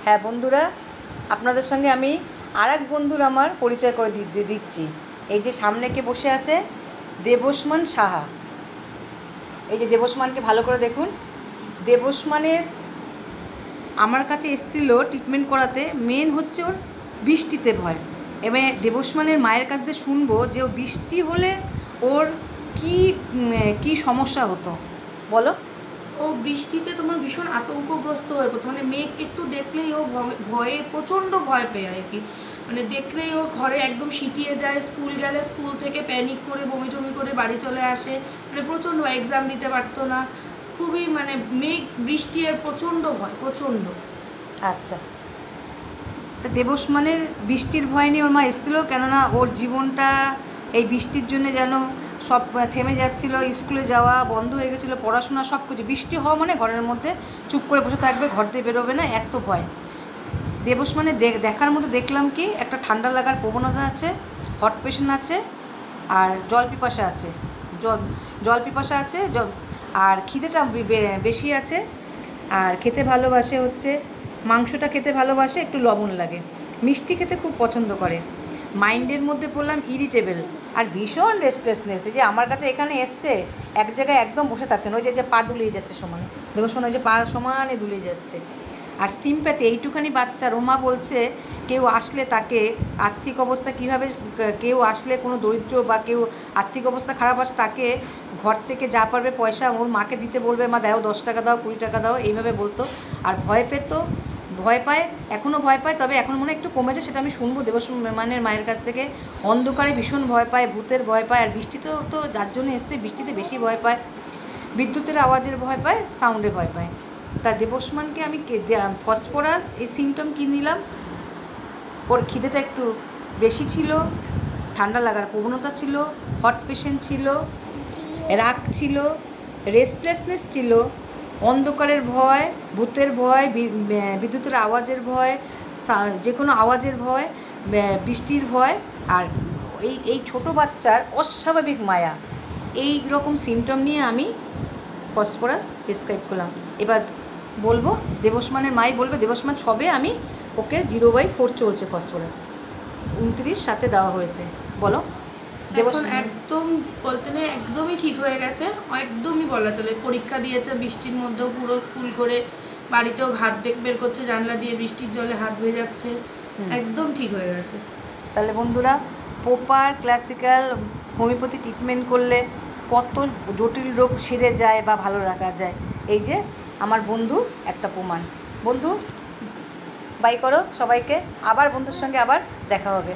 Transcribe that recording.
হ্যাঁ বন্ধুরা, আপনাদের সঙ্গে আমি আর এক বন্ধুর আমার পরিচয় করে দিচ্ছি। এই যে সামনে কে বসে আছে, দেবস্মান সাহা। এই যে দেবস্মানকে ভালো করে দেখুন। দেবস্মানের আমার কাছে এসেছিল ট্রিটমেন্ট করাতে, মেন হচ্ছে ওর বৃষ্টিতে ভয়। এবার দেবস্মানের মায়ের কাছ থেকে শুনবো যে ও বৃষ্টি হলে ওর কি সমস্যা হতো, বলো। ও বৃষ্টিতে তোমার ভীষণ আতঙ্কগ্রস্ত হয়ে পড়তো, মানে মেঘ একটু দেখলেই ও ভয়ে প্রচণ্ড ভয় পেয়ে আর কি। মানে দেখলেই ও ঘরে একদম সিটিয়ে যায়, স্কুল গেলে স্কুল থেকে প্যানিক করে বমি টমি করে বাড়ি চলে আসে, মানে প্রচণ্ড এক্সাম দিতে পারতো না। খুবই মানে মেঘ বৃষ্টি আর প্রচণ্ড ভয়, প্রচণ্ড। আচ্ছা, তা দেবস্মানের বৃষ্টির ভয় নিয়ে ওর মা এসেছিলো, কেননা ওর জীবনটা এই বৃষ্টির জন্য যেন সব থেমে যাচ্ছিল। স্কুলে যাওয়া বন্ধ হয়ে গেছিলো, পড়াশোনা সব কিছু। বৃষ্টি হওয়া মানে ঘরের মধ্যে চুপ করে বসে থাকবে, ঘর দিয়ে বেরোবে না, এত ভয়। দেবস্মানে দেখার মধ্যে দেখলাম কি, একটা ঠান্ডা লাগার প্রবণতা আছে, হট পেশেন্ট আছে, আর জল পিপাসা আছে। জল পিপাসা আছে, আর খিদেটা বেশি আছে। আর খেতে ভালোবাসে হচ্ছে, মাংসটা খেতে ভালোবাসে, একটু লবণ লাগে। মিষ্টি খেতে খুব পছন্দ করে। মাইন্ডের মধ্যে পড়লাম ইরিটেবল, আর ভীষণ রেস্টলেসনেস। এই যে আমার কাছে এখানে এসছে, এক জায়গায় একদম বসে থাকছে না, ওই যে পা দুলিয়ে যাচ্ছে সমানে। দেবস্মান ওই যে পা সমানে দুলিয়ে যাচ্ছে। আর সিম্প্যাথি, এইটুখানি বাচ্চা, রোমা বলছে কেউ আসলে তাকে আর্থিক অবস্থা কীভাবে, কেউ আসলে কোনো দরিদ্র বা কেউ আর্থিক অবস্থা খারাপ আছে, তাকে ঘর থেকে যা পারবে পয়সা ওর মাকে দিতে বলবে, মা দাও 10 টাকা দাও, 20 টাকা দাও, এইভাবে বলতো। আর ভয় পেত, ভয় পায়, এখনও ভয় পায়, তবে এখন মনে একটু কমেছে, সেটা আমি শুনবো দেবস্মানের মায়ের কাছ থেকে। অন্ধকারে ভীষণ ভয় পায়, ভূতের ভয় পায়, আর বৃষ্টিতেও তো যার জন্য এসছে বৃষ্টিতে বেশি ভয় পায়, বিদ্যুতের আওয়াজের ভয় পায়, সাউন্ডে ভয় পায়। তা দেবস্মানকে আমি ফসফরাস এই সিমটম কী নিলাম, ওর খিদেটা একটু বেশি ছিল, ঠান্ডা লাগার প্রবণতা ছিল, হট পেশেন্ট ছিল, রাগ ছিল, রেস্টলেসনেস ছিল, অন্ধকারের ভয়, ভূতের ভয়, বিদ্যুতের আওয়াজের ভয়, যে কোনো আওয়াজের ভয়, বৃষ্টির ভয়, আর এই ছোটো বাচ্চার অস্বাভাবিক মায়া। এই রকম সিমটম নিয়ে আমি ফসফরাস প্রেসক্রাইব করলাম। এবার বলবো, দেবস্মানের মাই বলবে, দেবস্মান ছবে আমি ওকে 0/4 চলছে ফসফরাস, 29 সাথে দেওয়া হয়েছে, বলো। এখন একদম বলতে নেই, একদমই ঠিক হয়ে গেছে, একদমই বলা চলে। পরীক্ষা দিয়েছে বৃষ্টির মধ্যেও, পুরো স্কুল করে, বাড়িতেও হাত বের করছে জানলা দিয়ে, বৃষ্টির জলে হাত ভেজাচ্ছে, একদম ঠিক হয়ে গেছে। তাহলে বন্ধুরা, প্রপার ক্লাসিক্যাল হোমিওপ্যাথি ট্রিটমেন্ট করলে কত জটিল রোগ সেরে যায় বা ভালো রাখা যায়। এই যে আমার বন্ধু একটা প্রমাণ। বন্ধু বাই করো সবাইকে, আবার বন্ধুর সঙ্গে আবার দেখা হবে।